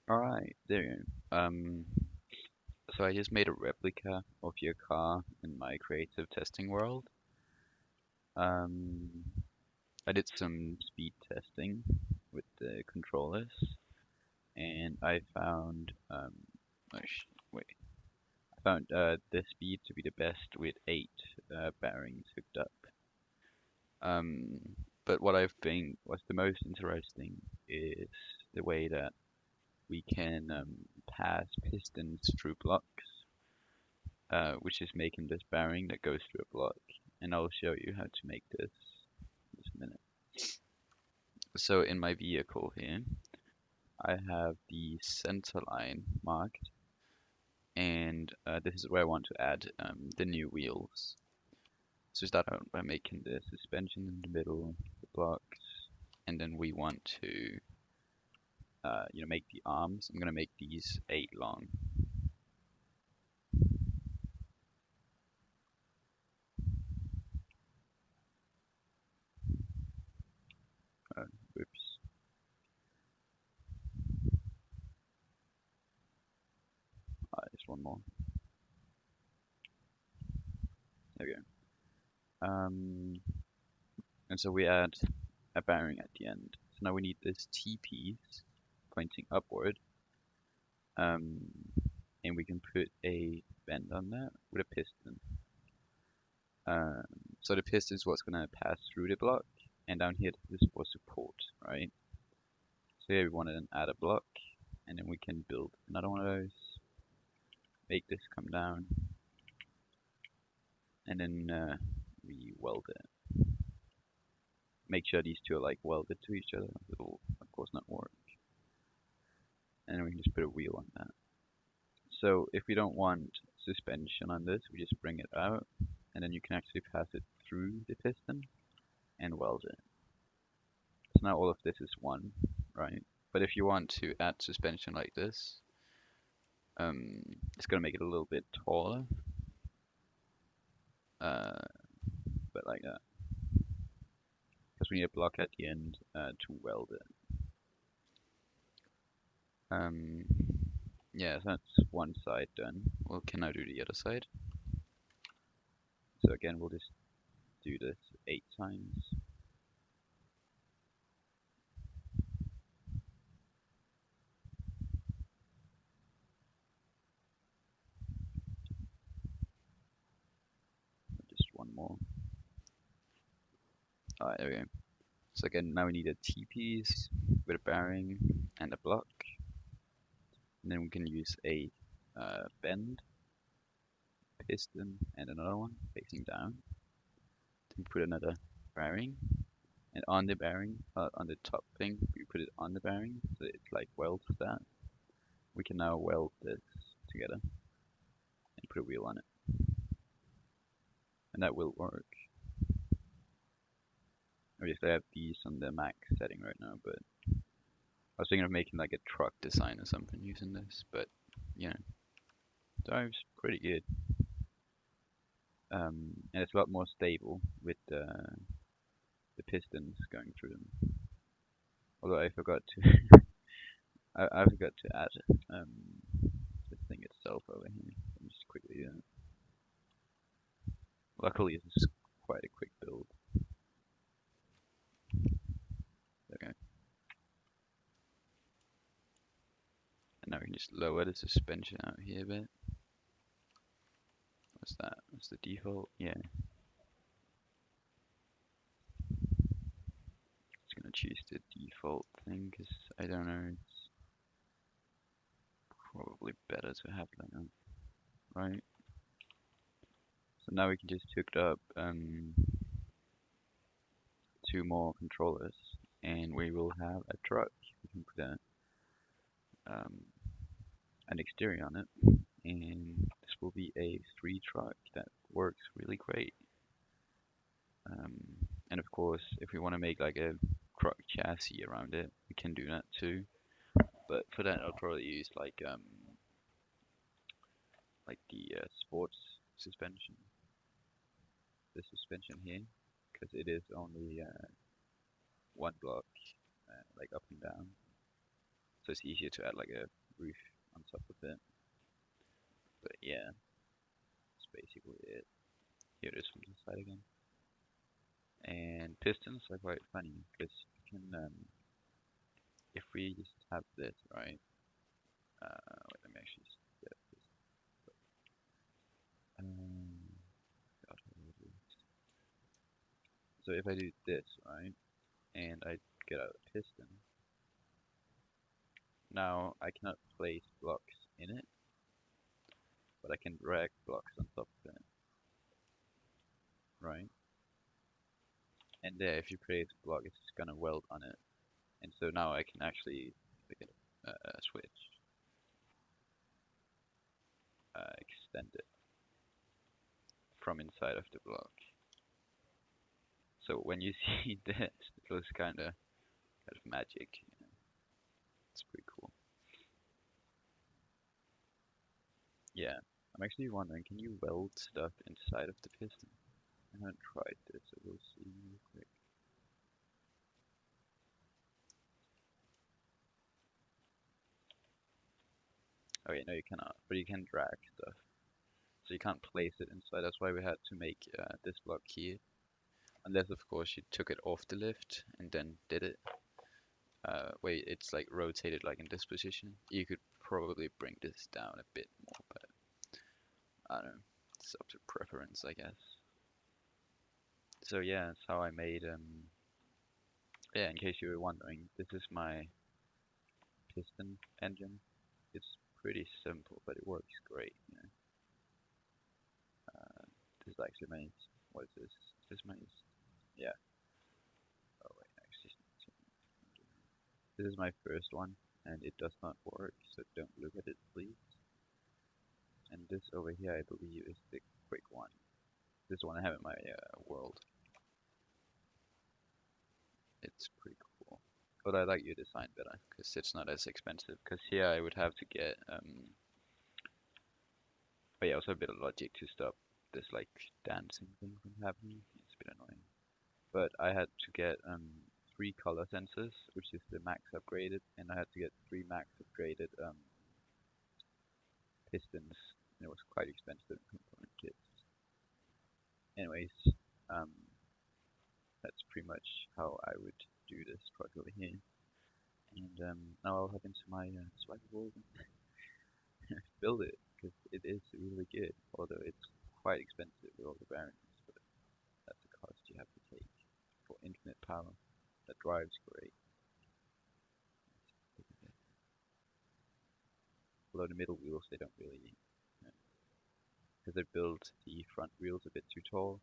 Alright, there you go. So I just made a replica of your car in my creative testing world. Um, I did some speed testing with the controllers, and I found oh wait, I found the speed to be the best with 8 bearings hooked up. Um, but what I think was the most interesting is the way that we can pass pistons through blocks, which is making this bearing that goes through a block. And I'll show you how to make this in just a minute. So in my vehicle here, I have the center line marked, and this is where I want to add the new wheels. So start out by making the suspension in the middle, the blocks, and then we want to make the arms. I'm gonna make these 8 long. Uh, Oops, just one more. There we go. And so we add a bearing at the end. So now we need this T piece pointing upward, um, and we can put a bend on that with a piston. Um, so the piston is what's going to pass through the block, and down here this is for support, right? So here we want to then add a block, and then we can build another one of those, make this come down, and then we weld it. Make sure these two are like welded to each other. It will of course not work. And then we can just put a wheel on that. So if we don't want suspension on this, we just bring it out, and then you can actually pass it through the piston and weld it. So now all of this is one, right? But if you want to add suspension like this, it's gonna make it a little bit taller, uh, but like that, because we need a block at the end to weld it. Um, yeah, so that's one side done. Well, can I do the other side? So again, we'll just do this 8 times. Just one more. Alright, there we go. So again, now we need a T-piece with a bearing and a block. And then we can use a bend, piston, and another one facing down. Then put another bearing. And on the bearing, on the top thing, we put it on the bearing, so it's like welds that. We can now weld this together and put a wheel on it. And that will work. Obviously I have these on the max setting right now, but I was thinking of making like a truck design or something using this, but you know, drives pretty good. And it's a lot more stable with the pistons going through them. Although I forgot to, I forgot to add um, the thing itself over here. Let me just quickly do that. Luckily, this is quite a quick build. Okay, and now we can just lower the suspension out here a bit. What's that? What's the default? Yeah, just gonna choose the default thing because I don't know. It's probably better to have like that, right? So now we can just hook up 2 more controllers, and we will have a truck. We can put um, an exterior on it, and this will be a 3 truck that works really great. Um, and of course, if we want to make like a truck chassis around it, we can do that too. But for that, I'll probably use like the sports suspension, the suspension here, because it is only one block, like up and down. so it's easier to add like a roof on top of it. But yeah, that's basically it. Here it is from the side again. And pistons are quite funny because you can, if we just have this, right? Wait, let me actually get this. Um, God, how do I do this? So if I do this, right, and I get out a piston, now I cannot place blocks in it, but I can drag blocks on top of it, right? And there, if you place a block, it's gonna weld on it. And so now I can actually get a switch, extend it from inside of the block. So when you see this, it looks kind of magic. You know? It's pretty cool. Yeah, I'm actually wondering, can you weld stuff inside of the piston? I haven't tried this, so we'll see real quick. Oh yeah, no, you cannot, but you can drag stuff. So you can't place it inside. That's why we had to make this block here. Unless, of course, you took it off the lift and then did it. Wait, it's like rotated like in this position. You could probably bring this down a bit more, but I don't know. It's up to preference, I guess. So yeah, that's how I made yeah, in case you were wondering, this is my piston engine. It's pretty simple, but it works great, you know. This is actually my, what is this? Is this my, yeah. Oh wait, actually, this is my first one, and it does not work, so don't look at it, please. And this over here, I believe, is the quick one. This one I have in my world. It's pretty cool. But I like your design better, because it's not as expensive. Because here I would have to get, but yeah, also a bit of logic to stop this like dancing thing from happening. It's a bit annoying. But I had to get 3 color sensors, which is the max upgraded, and I had to get 3 max upgraded pistons. And it was quite expensive component kits. Anyways, um, that's pretty much how I would do this truck over here. And now I'll hop into my survival world and build it, because it is really good, although it's quite expensive with all the variants, but that's a cost you have to take for infinite power. That drives great. Although the middle wheels, they don't really, because they built the front wheels a bit too tall,